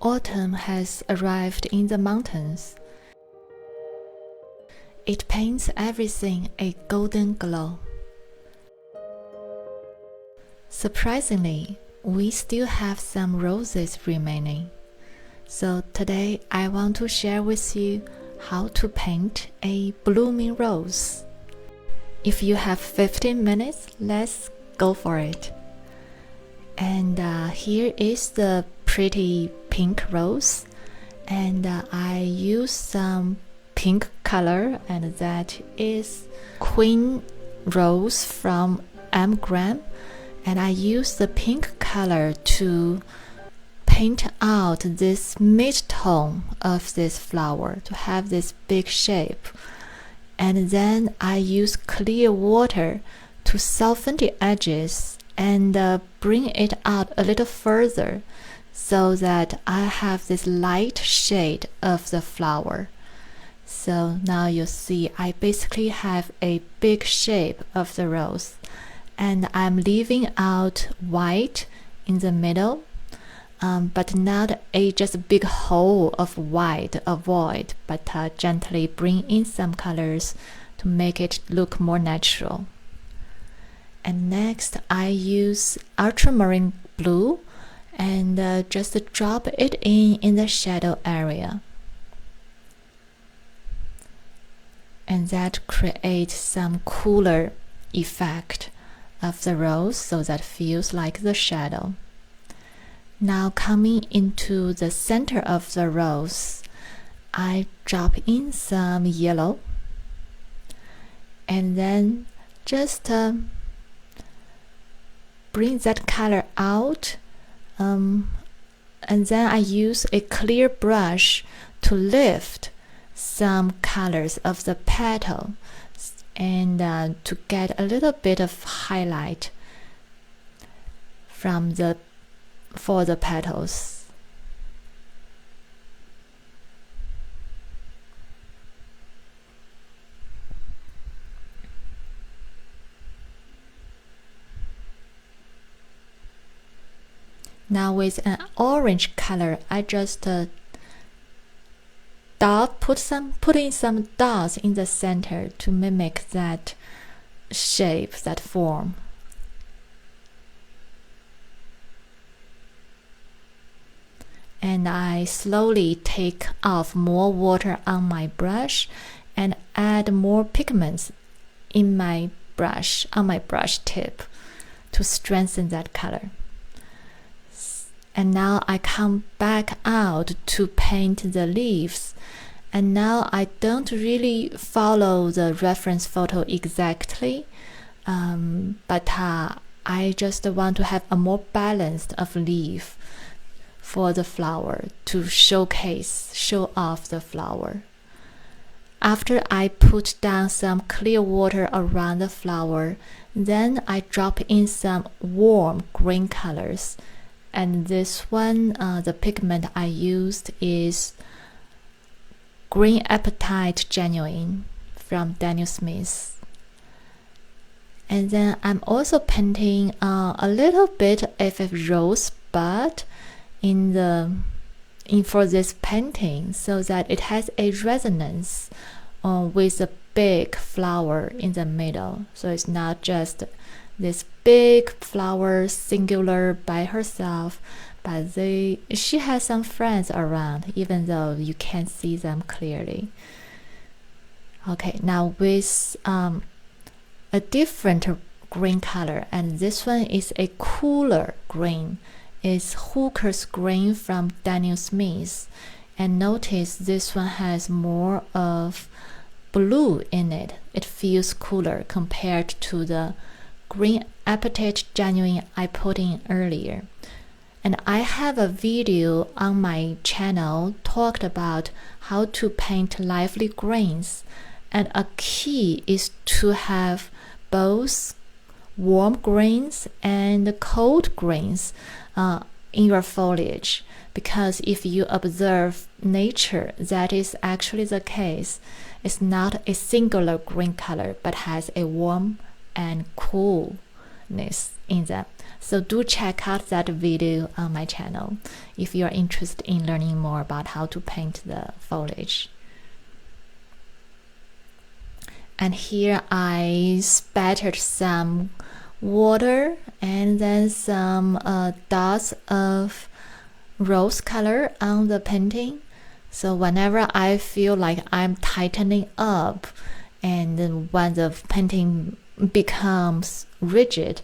Autumn has arrived in the mountains. It paints everything a golden glow. Surprisingly, we still have some roses remaining. So today I want to share with you how to paint a blooming rose. If you have 15 minutes, let's go for it. And here is the pretty pink rose, and I use some pink color, and that is Queen Rose from M. Graham, and I use the pink color to paint out this mid-tone of this flower to have this big shape. And then I use clear water to soften the edges and bring it out a little further so that I have this light shade of the flower. So now you see I basically have a big shape of the rose, and I'm leaving out white in the middle, but not just a big hole of white, avoid, but gently bring in some colors to make it look more natural. And next I use ultramarine blue and just drop it in the shadow area. And that creates some cooler effect of the rose, so that feels like the shadow. Now coming into the center of the rose, I drop in some yellow and then just bring that color out, and then I use a clear brush to lift some colors of the petal and to get a little bit of highlight for the petals. Now with an orange color, I just put in some dots in the center to mimic that shape, that form. And I slowly take off more water on my brush and add more pigments in my brush, on my brush tip, to strengthen that color. And now I come back out to paint the leaves. And now I don't really follow the reference photo exactly, but I just want to have a more balanced of leaf for the flower to show off the flower. After I put down some clear water around the flower, then I drop in some warm green colors. And this one, the pigment I used is Green Appetite Genuine from Daniel Smith. And then I'm also painting a little bit of a rosebud for this painting, so that it has a resonance with a big flower in the middle. So it's not just this big flower singular by herself, but she has some friends around, even though you can't see them clearly. Okay, now with a different green color, and this one is a cooler green. It's Hooker's Green from Daniel Smith. And notice this one has more of blue in it. It feels cooler compared to the Green Appetite Genuine I put in earlier. And I have a video on my channel talked about how to paint lively greens. And a key is to have both warm greens and cold greens in your foliage, because if you observe nature, that is actually the case. It's not a singular green color, but has a warm and coolness in them. So do check out that video on my channel if you are interested in learning more about how to paint the foliage. And here I spattered some water and then some dots of rose color on the painting. So whenever I feel like I'm tightening up and then when the painting becomes rigid,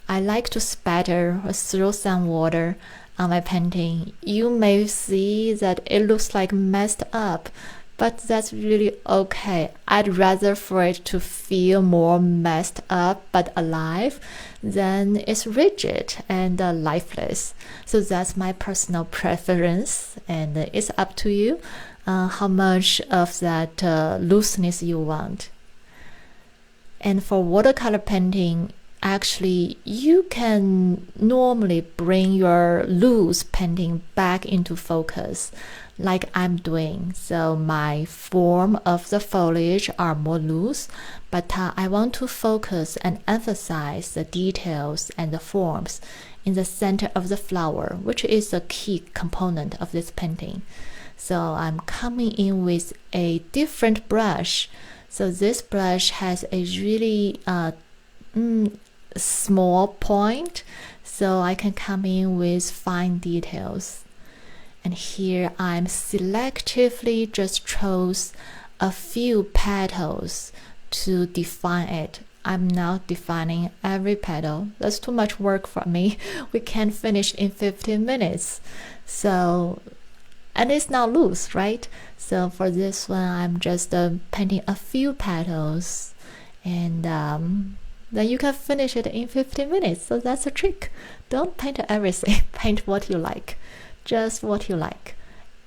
I like to spatter or throw some water on my painting. You may see that it looks like messed up, but that's really okay. I'd rather for it to feel more messed up but alive than it's rigid and lifeless. So that's my personal preference, and it's up to you how much of that looseness you want. And for watercolor painting, actually you can normally bring your loose painting back into focus like I'm doing. So my form of the foliage are more loose, but I want to focus and emphasize the details and the forms in the center of the flower, which is a key component of this painting. So I'm coming in with a different brush. So this brush has a really small point, so I can come in with fine details. And here I'm selectively just chose a few petals to define it. I'm not defining every petal. That's too much work for me. We can't finish in 15 minutes. So, and it's not loose, right? So for this one, I'm just painting a few petals, and then you can finish it in 15 minutes. So that's a trick. Don't paint everything. Paint what you like. Just what you like.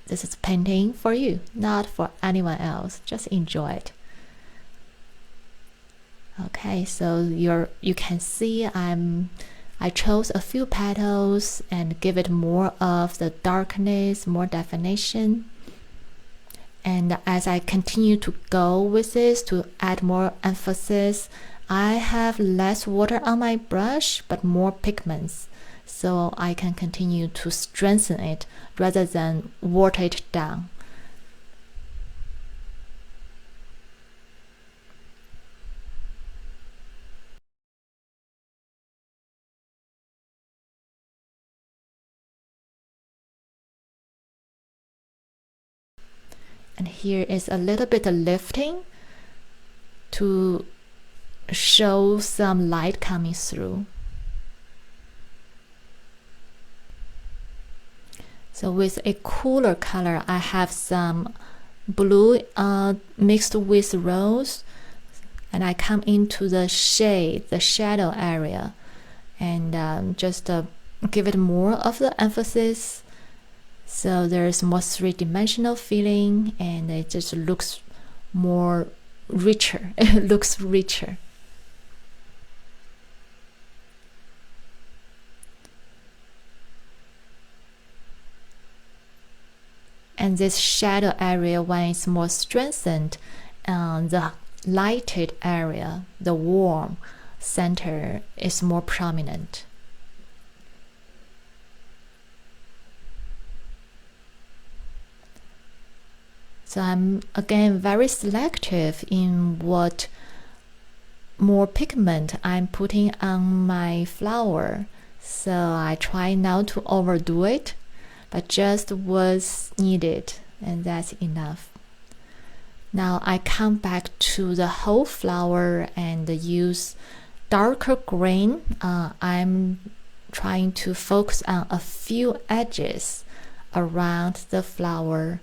This is painting for you, not for anyone else. Just enjoy it. Okay, so you can see I chose a few petals and give it more of the darkness, more definition. And as I continue to go with this to add more emphasis, I have less water on my brush but more pigments, so I can continue to strengthen it rather than water it down. And here is a little bit of lifting to show some light coming through. So with a cooler color, I have some blue mixed with rose, and I come into the shade, the shadow area, and just give it more of the emphasis. So there's more three-dimensional feeling, and it just looks more richer. It looks richer. And this shadow area, when it's more strengthened, the lighted area, the warm center, is more prominent. So I'm again very selective in what more pigment I'm putting on my flower. So I try not to overdo it, but just what's needed, and that's enough. Now I come back to the whole flower and use darker green. I'm trying to focus on a few edges around the flower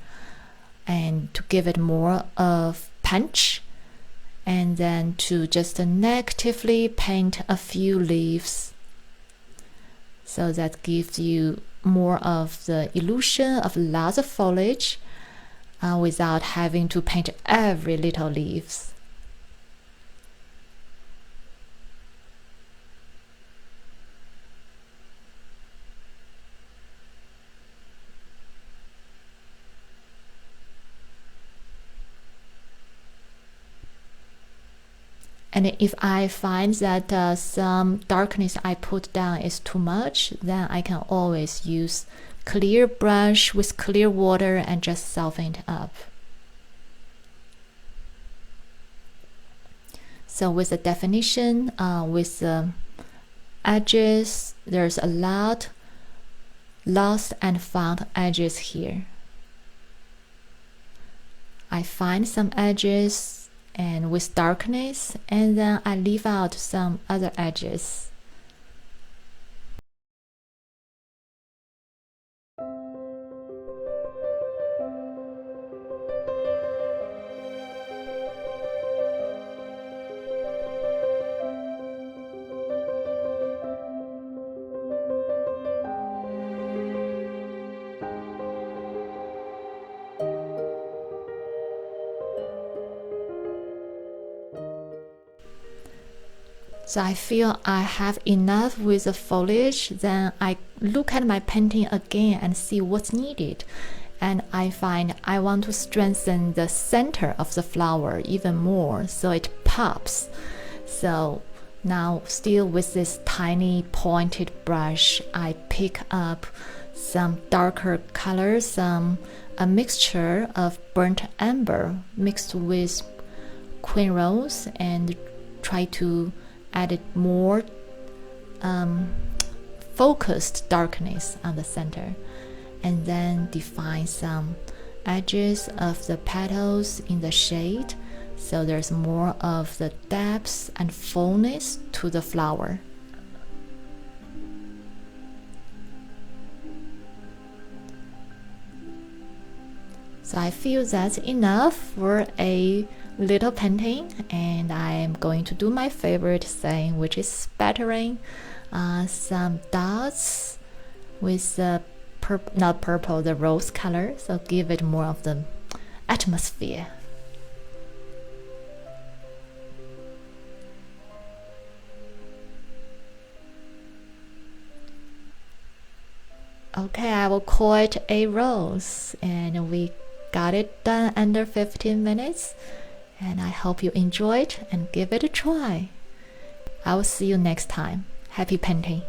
and to give it more of punch, and then to just negatively paint a few leaves. So that gives you more of the illusion of lots of foliage without having to paint every little leaves. And if I find that some darkness I put down is too much, then I can always use clear brush with clear water and just soften it up. So with the definition, with the edges, there's a lot lost and found edges here. I find some edges and with darkness, and then I leave out some other edges. So I feel I have enough with the foliage. Then I look at my painting again and see what's needed. And I find I want to strengthen the center of the flower even more so it pops. So now still with this tiny pointed brush, I pick up some darker colors, a mixture of burnt umber mixed with queen rose, and try to add more focused darkness on the center, and then define some edges of the petals in the shade, so there's more of the depth and fullness to the flower. So I feel that's enough for a little painting, and I am going to do my favorite thing, which is spattering some dots with the not purple, the rose color, so give it more of the atmosphere. Okay, I will call it a rose, and we got it done under 15 minutes. And I hope you enjoyed and give it a try. I will see you next time. Happy painting!